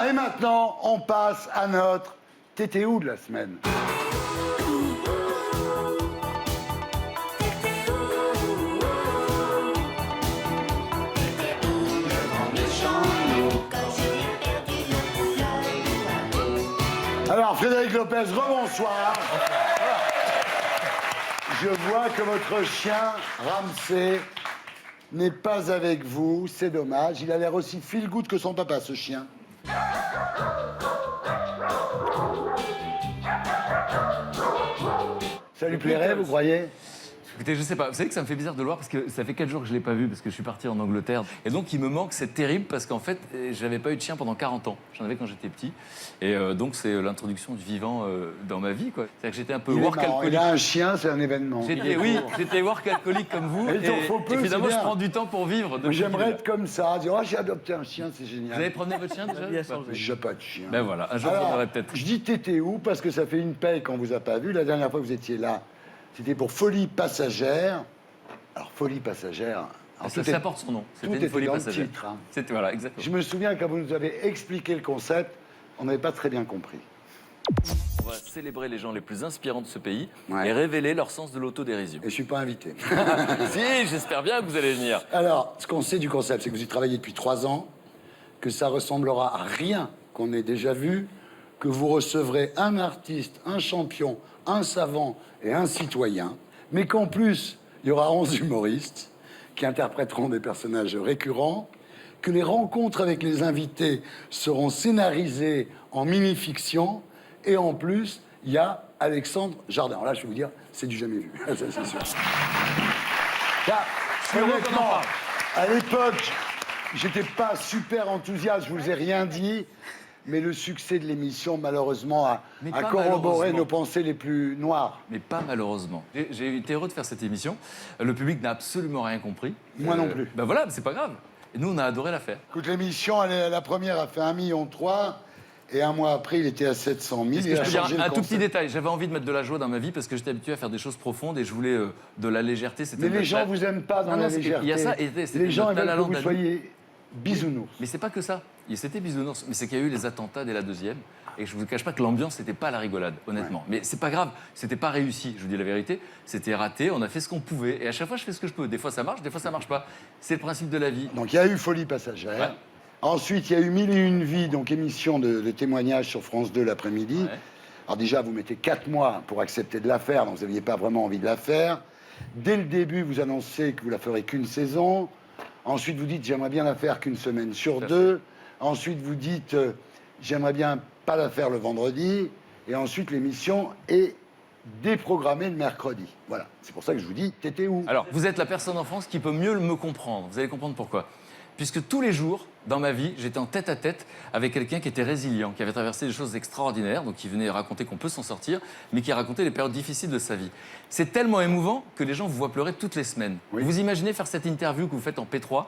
Et maintenant, on passe à notre TTO de la semaine. Alors, Frédéric Lopez, rebonsoir. Je vois que votre chien, Ramsey, n'est pas avec vous. C'est dommage. Il a l'air aussi feel-good que son papa, ce chien. Ça lui plairait, vous croyez? Écoutez, je sais pas. Vous savez que ça me fait bizarre de le voir parce que ça fait 4 jours que je l'ai pas vu parce que je suis parti en Angleterre. Et donc, il me manque, c'est terrible parce qu'en fait, j'avais pas eu de chien pendant 40 ans. J'en avais quand j'étais petit. Et donc, c'est l'introduction du vivant dans ma vie, quoi. C'est-à-dire que j'étais un peu work-alcoolique. Il a un chien, c'est un événement. J'étais work-alcoolique comme vous. Et finalement, je prends du temps pour vivre. J'aimerais être comme ça, dire, oh, j'ai adopté un chien, c'est génial. Vous avez promené votre chien déjà? J'ai pas de chien. Ben voilà, un jour, vous en aurez peut-être. Je dis t'étais où parce que ça fait une paye qu'on vous a pas vu. La dernière fois que vous étiez là, c'était pour Folie Passagère. Alors, Folie Passagère... Ça porte son nom. C'était une folie passagère. Titre, hein. C'était, voilà, exactement. Je me souviens, quand vous nous avez expliqué le concept, on n'avait pas très bien compris. On va célébrer les gens les plus inspirants de ce pays Ouais. et révéler leur sens de l'autodérision. Et je suis pas invité. Si, j'espère bien que vous allez venir. Alors, ce qu'on sait du concept, c'est que vous y travaillez depuis 3 ans, que ça ressemblera à rien qu'on ait déjà vu, que vous recevrez un artiste, un champion, un savant et un citoyen, mais qu'en plus, il y aura 11 humoristes qui interpréteront des personnages récurrents, que les rencontres avec les invités seront scénarisées en mini-fiction, et en plus, il y a Alexandre Jardin. Alors là, je vais vous dire, c'est du jamais vu. Ça, c'est sûr. Là, honnêtement, à l'époque, j'étais pas super enthousiaste, je vous ai rien dit, mais le succès de l'émission, malheureusement, a corroboré nos pensées les plus noires. Mais pas malheureusement. J'ai été heureux de faire cette émission. Le public n'a absolument rien compris. Moi non plus. Ben voilà, c'est pas grave. Et nous, on a adoré la faire. Écoute, l'émission, la première a fait 1,3 million, et un mois après, il était à 700 000. Est-ce que je peux dire un tout petit détail? J'avais envie de mettre de la joie dans ma vie parce que j'étais habitué à faire des choses profondes et je voulais de la légèreté. Mais les gens vous aiment pas dans la légèreté. Il y a ça, et les gens veulent que vous soyez bisounours. Mais c'est pas que ça. C'était bisounours. Mais c'est qu'il y a eu les attentats dès la deuxième. Et je vous cache pas que l'ambiance n'était pas à la rigolade, honnêtement. Ouais. Mais c'est pas grave. C'était pas réussi, je vous dis la vérité. C'était raté. On a fait ce qu'on pouvait. Et à chaque fois, je fais ce que je peux. Des fois, ça marche. Des fois, ça marche pas. C'est le principe de la vie. Donc, il y a eu Folie Passagère. Ouais. Ensuite, il y a eu 1001 vies, donc émission de témoignages sur France 2 l'après-midi. Ouais. Alors déjà, vous mettez 4 mois pour accepter de la faire, donc vous n'aviez pas vraiment envie de la faire. Dès le début, vous annoncez que vous la ferez qu'une saison. Ensuite, vous dites, j'aimerais bien la faire qu'une semaine sur 2. Ensuite, vous dites, j'aimerais bien pas la faire le vendredi. Et ensuite, l'émission est déprogrammée le mercredi. Voilà, c'est pour ça que je vous dis, t'étais où? Alors, vous êtes la personne en France qui peut mieux me comprendre. Vous allez comprendre pourquoi. Puisque tous les jours, dans ma vie, j'étais en tête-à-tête avec quelqu'un qui était résilient, qui avait traversé des choses extraordinaires, donc qui venait raconter qu'on peut s'en sortir, mais qui racontait les périodes difficiles de sa vie. C'est tellement émouvant que les gens vous voient pleurer toutes les semaines. Oui. Vous imaginez faire cette interview que vous faites en P3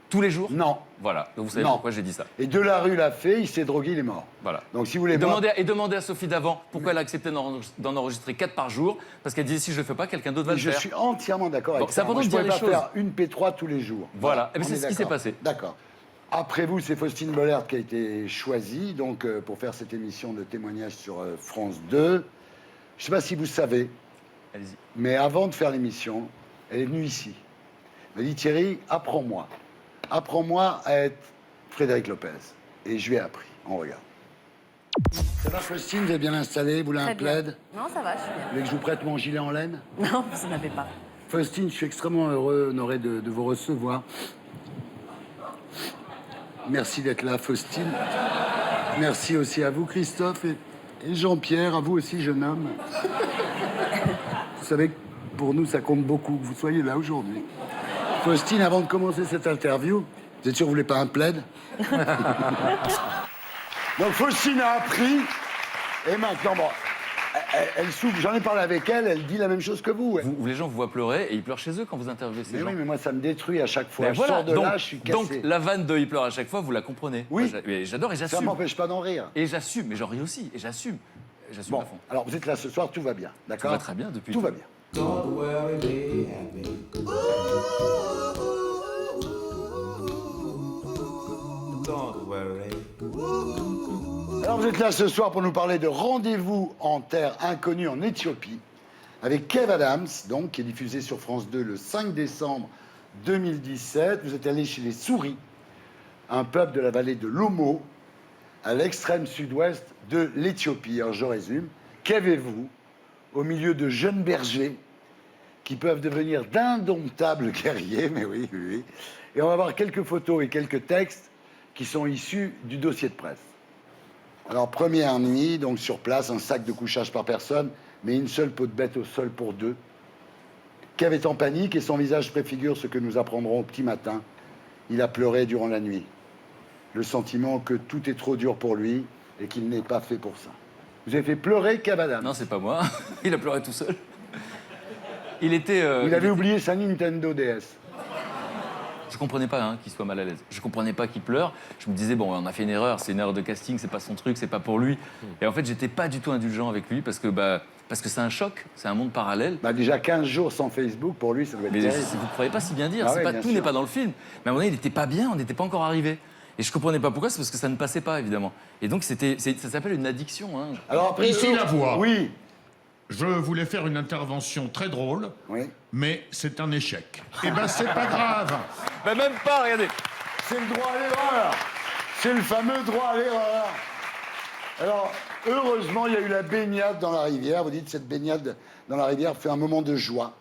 tous les jours? Non. Voilà, donc vous savez pourquoi j'ai dit ça. Et Delarue l'a fait, il s'est drogué, il est mort. Voilà. Donc si vous voulez... Demandez à Sophie Davant pourquoi elle a accepté d'en enregistrer 4 par jour, parce qu'elle disait si je le fais pas, quelqu'un d'autre va le faire. Je suis entièrement d'accord avec ça. Moi, je ne pourrais pas faire une P3 tous les jours. Voilà, et c'est ce qui s'est passé. D'accord. Après vous, c'est Faustine Bollert qui a été choisie donc, pour faire cette émission de témoignage sur France 2. Je ne sais pas si vous savez, mais avant de faire l'émission, elle est venue ici. Elle m'a dit, Thierry, apprends-moi. Apprends-moi à être Frédéric Lopez. Et je lui ai appris. On regarde. Ça va, Faustine? Vous êtes bien installée? Vous voulez un plaid? Non, ça va, je suis bien. Vous voulez que je vous prête mon gilet en laine? Non, vous n'en avez pas. Faustine, je suis extrêmement heureux, honoré de vous recevoir. Merci d'être là, Faustine. Merci aussi à vous, Christophe, et Jean-Pierre, à vous aussi, jeune homme. Vous savez que pour nous, ça compte beaucoup que vous soyez là aujourd'hui. Faustine, avant de commencer cette interview, vous êtes sûr que vous voulez pas un plaid? Donc Faustine a appris, et maintenant, bon, elle souffre, j'en ai parlé avec elle, elle dit la même chose que vous. Les gens vous voient pleurer et ils pleurent chez eux quand vous interviewez ces gens. Oui, mais moi, ça me détruit à chaque fois. Ben voilà, sors de là, je suis cassé. Donc, la vanne de « il pleure à chaque fois », vous la comprenez. Oui. J'adore et j'assume. Ça m'empêche pas d'en rire. Et j'assume, mais j'en ris aussi, et j'assume. J'assume à fond. Alors, vous êtes là ce soir, tout va bien, d'accord? Tout va très bien depuis. Tout va bien. Don't worry, be happy. Don't worry. Alors vous êtes là ce soir pour nous parler de Rendez-vous en terre inconnue en Éthiopie avec Kev Adams, donc, qui est diffusé sur France 2 le 5 décembre 2017. Vous êtes allé chez les Souris, un peuple de la vallée de l'Omo, à l'extrême sud-ouest de l'Éthiopie. Alors je résume, qu'avez-vous au milieu de jeunes bergers qui peuvent devenir d'indomptables guerriers, mais oui, oui, oui. Et on va voir quelques photos et quelques textes qui sont issus du dossier de presse. Alors, première nuit, donc sur place, un sac de couchage par personne, mais une seule peau de bête au sol pour deux. Kev est en panique et son visage préfigure ce que nous apprendrons au petit matin. Il a pleuré durant la nuit. Le sentiment que tout est trop dur pour lui et qu'il n'est pas fait pour ça. Vous avez fait pleurer Kev Adams? Non, c'est pas moi. Il a pleuré tout seul. Il était... Il avait oublié sa Nintendo DS. Je comprenais pas qu'il soit mal à l'aise. Je comprenais pas qu'il pleure. Je me disais, bon, on a fait une erreur, c'est une erreur de casting, c'est pas son truc, c'est pas pour lui. Et en fait, j'étais pas du tout indulgent avec lui parce que c'est un choc, c'est un monde parallèle. Déjà 15 jours sans Facebook, pour lui, ça doit être Mais terrible. vous ne croyez pas si bien dire, Ah ouais, bien tout sûr. n'est pas dans le film. Mais à un moment donné, il n'était pas bien, on n'était pas encore arrivé. Et je comprenais pas pourquoi, c'est parce que ça ne passait pas, évidemment. Et donc, ça s'appelle une addiction. Hein. Alors après, Ici, la voix. Oui. Je voulais faire une intervention très drôle, Oui. mais c'est un échec. Eh ben, c'est pas grave. Bah, même pas, regardez. C'est le droit à l'erreur. C'est le fameux droit à l'erreur. Alors, heureusement, il y a eu la baignade dans la rivière. Vous dites, cette baignade dans la rivière fait un moment de joie.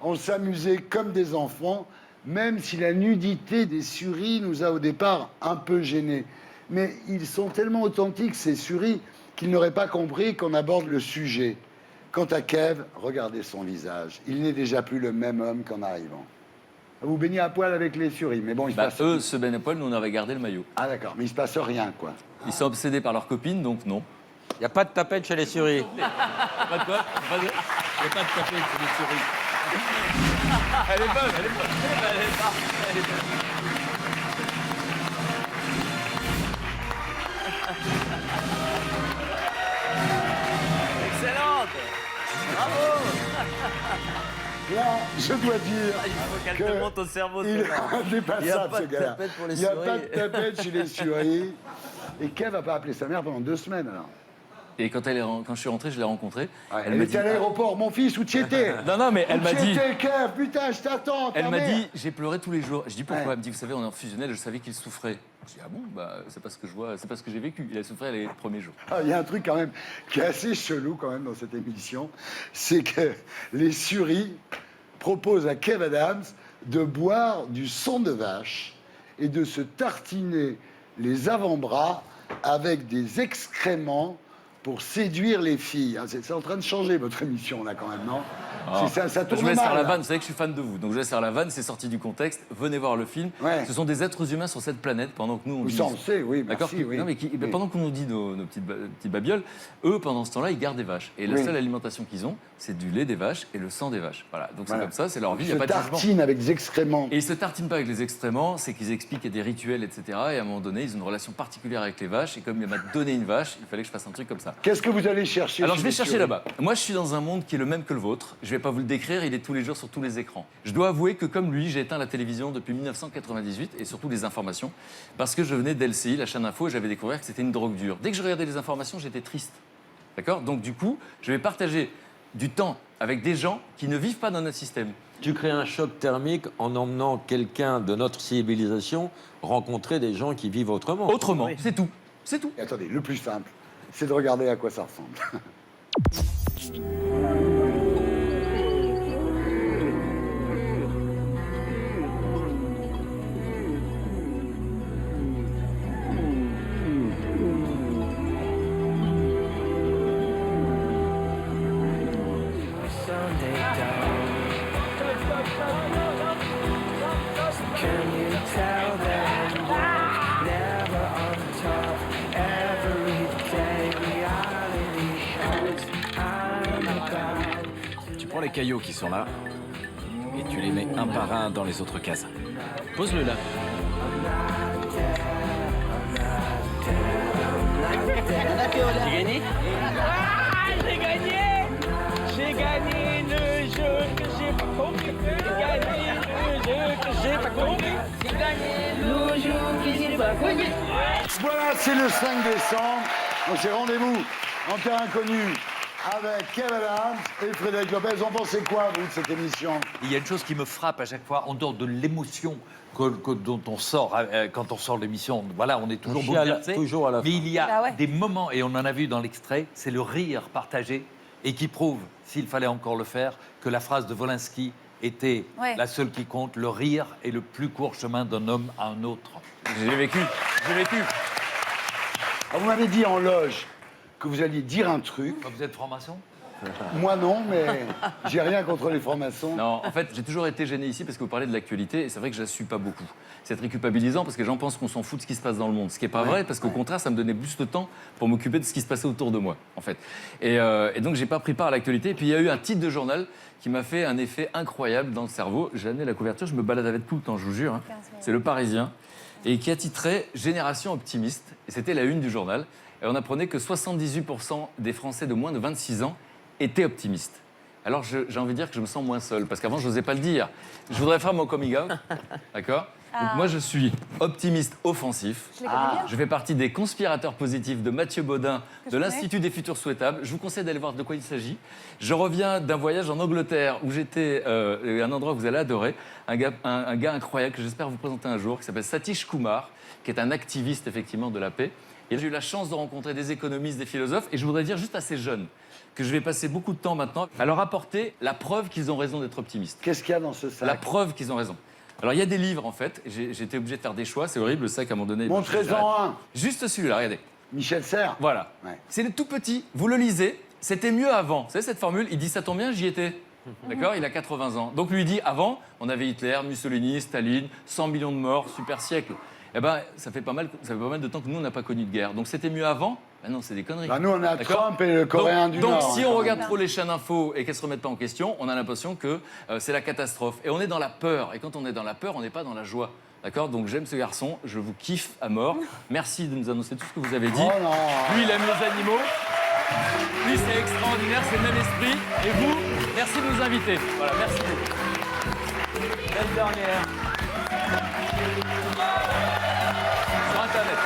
On s'amusait comme des enfants, même si la nudité des suris nous a au départ un peu gênés. Mais ils sont tellement authentiques, ces suris, qu'ils n'auraient pas compris qu'on aborde le sujet. Quant à Kev, regardez son visage. Il n'est déjà plus le même homme qu'en arrivant. Vous baignez à poil avec les suris, mais bon, il se passe... Eux se baignent à poil, nous on avait gardé le maillot. Ah d'accord, mais il se passe rien, quoi. Ils sont obsédés par leur copine, donc non. Il n'y a pas de tapette chez les suris. Pas de quoi Il n'y a pas de tapette sur les souris. Elle est bonne, elle est bonne. Elle est bonne. Excellente. Bravo. Là, je dois dire Il faut qu'elle que te monte au cerveau. il est celle-là. indépassable, pas ce de gars-là. tapette pour les Il n'y a souris. pas de tapette chez les suris. Et Kev n'a pas appelé sa mère pendant 2 semaines, alors. Et quand je suis rentré, je l'ai rencontrée. Elle m'a était à l'aéroport. Mon fils, où tu étais? Non, non, mais elle m'a Où tu dit... étais, Kev? Putain, je t'attends, ta Elle m'a mère. dit, j'ai pleuré tous les jours. Je dis pourquoi? Ouais. Elle me dit, vous savez, on est en fusionnel, je savais qu'il souffrait. Je dis, ah bon, c'est pas ce que je vois, c'est pas ce que j'ai vécu. Il a souffert les premiers jours. Ah, il y a un truc quand même qui est assez chelou quand même dans cette émission, c'est que les suris proposent à Kev Adams de boire du sang de vache et de se tartiner les avant-bras avec des excréments pour séduire les filles. Ah, c'est en train de changer votre émission là quand même, non? Ça Je tourne vous laisse mal. faire la là. vanne, vous savez que je suis fan de vous. Donc je laisse faire la vanne, c'est sorti du contexte. Venez voir le film. Ouais. Ce sont des êtres humains sur cette planète pendant que nous on Oui, dit. ça on le sait, oui, D'accord. merci, oui. Non, mais Oui. pendant qu'on nous dit nos petites babioles, eux pendant ce temps-là ils gardent des vaches. Et la Oui. seule alimentation qu'ils ont, c'est du lait des vaches et le sang des vaches. Voilà. Donc Voilà. c'est comme ça, c'est leur vie. Ils Il n'y se a pas de jugement. tartinent avec des excréments. Et ils se tartinent pas avec les excréments, c'est qu'ils expliquent qu'il y a des rituels, etc. Et à un moment donné, ils ont une relation particulière avec les vaches. Et comme il m'a donné une vache, il fallait que je fasse un truc comme ça. Qu'est-ce que vous allez chercher? Alors chez je vais les chercher suris? là-bas. Moi je suis dans un monde qui est le même que le vôtre. Je vais pas vous le décrire, il est tous les jours sur tous les écrans. Je dois avouer que comme lui, j'ai éteint la télévision depuis 1998 et surtout les informations parce que je venais d'LCI, la chaîne info, et j'avais découvert que c'était une drogue dure. Dès que je regardais les informations, j'étais triste. D'accord? Donc du coup, je vais partager du temps avec des gens qui ne vivent pas dans notre système. Tu crées un choc thermique en emmenant quelqu'un de notre civilisation rencontrer des gens qui vivent autrement. Autrement, c'est tout. C'est tout. Et attendez, le plus simple, c'est de regarder à quoi ça ressemble. Sunday dawn. Can you tell that I'm never on top? Every day reality shows I'm about. Tu prends les caillots qui sont là et tu les mets un par un dans les autres cases. Pose-le là. J'ai gagné? J'ai gagné! J'ai gagné le jeu que j'ai pas compris. J'ai gagné le jeu que j'ai pas compris. J'ai gagné le jeu que j'ai pas compris. Voilà, c'est le 5 décembre. Donc c'est rendez-vous en terre inconnue avec Kev Adams et Frédéric Lopez. En pensez quoi, vous, de cette émission? Il y a une chose qui me frappe à chaque fois, en dehors de l'émotion dont on sort quand on sort de l'émission. Voilà, on est toujours chie à la- bouleversé. toujours à la Mais fin. il y a Ah ouais. des moments, et on en a vu dans l'extrait, c'est le rire partagé et qui prouve, s'il fallait encore le faire, que la phrase de Wolinski était Ouais. la seule qui compte. Le rire est le plus court chemin d'un homme à un autre. J'ai vécu. Ah, vous m'avez dit en loge que vous alliez dire un truc. Vous êtes franc-maçon? Moi non, mais j'ai rien contre les francs-maçons. Non, en fait, j'ai toujours été gêné ici parce que vous parlez de l'actualité et c'est vrai que je la suis pas beaucoup. C'est très culpabilisant parce que les gens pensent qu'on s'en fout de ce qui se passe dans le monde. Ce qui n'est pas vrai parce qu'au contraire, ça me donnait plus de temps pour m'occuper de ce qui se passait autour de moi, en fait. Et donc, j'ai pas pris part à l'actualité. Et puis, il y a eu un titre de journal qui m'a fait un effet incroyable dans le cerveau. J'ai amené la couverture, je me balade avec tout le temps, je vous jure. Hein. C'est Le Parisien et qui a titré Génération optimiste. Et c'était la une du journal. Et on apprenait que 78% des Français de moins de 26 ans étaient optimistes. Alors j'ai envie de dire que je me sens moins seul, parce qu'avant je n'osais pas le dire. Je voudrais faire mon coming out, d'accord? Donc moi je suis optimiste offensif. Je les connais bien. Je fais partie des conspirateurs positifs de Mathieu Baudin, Que de je l'Institut des futurs souhaitables. Je vous conseille d'aller voir de quoi il s'agit. Je reviens d'un voyage en Angleterre où j'étais, un endroit que vous allez adorer, un gars incroyable que j'espère vous présenter un jour, qui s'appelle Satish Kumar, qui est un activiste effectivement de la paix. Et j'ai eu la chance de rencontrer des économistes, des philosophes, et je voudrais dire juste à ces jeunes que je vais passer beaucoup de temps maintenant à leur apporter la preuve qu'ils ont raison d'être optimistes. Qu'est-ce qu'il y a dans ce sac? La preuve qu'ils ont raison. Alors, il y a des livres, en fait. J'étais obligé de faire des choix. C'est horrible, le sac, à un moment donné. Montrez-en un. Juste celui-là, regardez. Michel Serres. Voilà. Ouais. C'est le tout petit. Vous le lisez. C'était mieux avant. Vous savez, cette formule, il dit ça tombe bien, j'y étais. D'accord? Il a 80 ans. Donc, lui, il dit avant, on avait Hitler, Mussolini, Staline, 100 millions de morts, super siècle. Eh ben, ça fait pas mal de temps que nous, on n'a pas connu de guerre. Donc, c'était mieux avant? Ben non, c'est des conneries. Bah, nous, on a D'accord? Trump et le Coréen du Donc, Nord. si hein, on quand regarde même. trop les chaînes info et qu'elles se remettent pas en question, on a l'impression que c'est la catastrophe. Et on est dans la peur. Et quand on est dans la peur, on n'est pas dans la joie. D'accord? Donc, j'aime ce garçon. Je vous kiffe à mort. Merci de nous annoncer tout ce que vous avez dit. Oh non. Lui, il aime les animaux. Lui, c'est extraordinaire. C'est le même esprit. Et vous, merci de nous inviter. Voilà, merci beaucoup. Belle dernière. Sur Internet.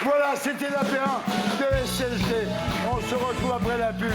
Voilà, c'était la P1 de SLT. On se retrouve après la pub.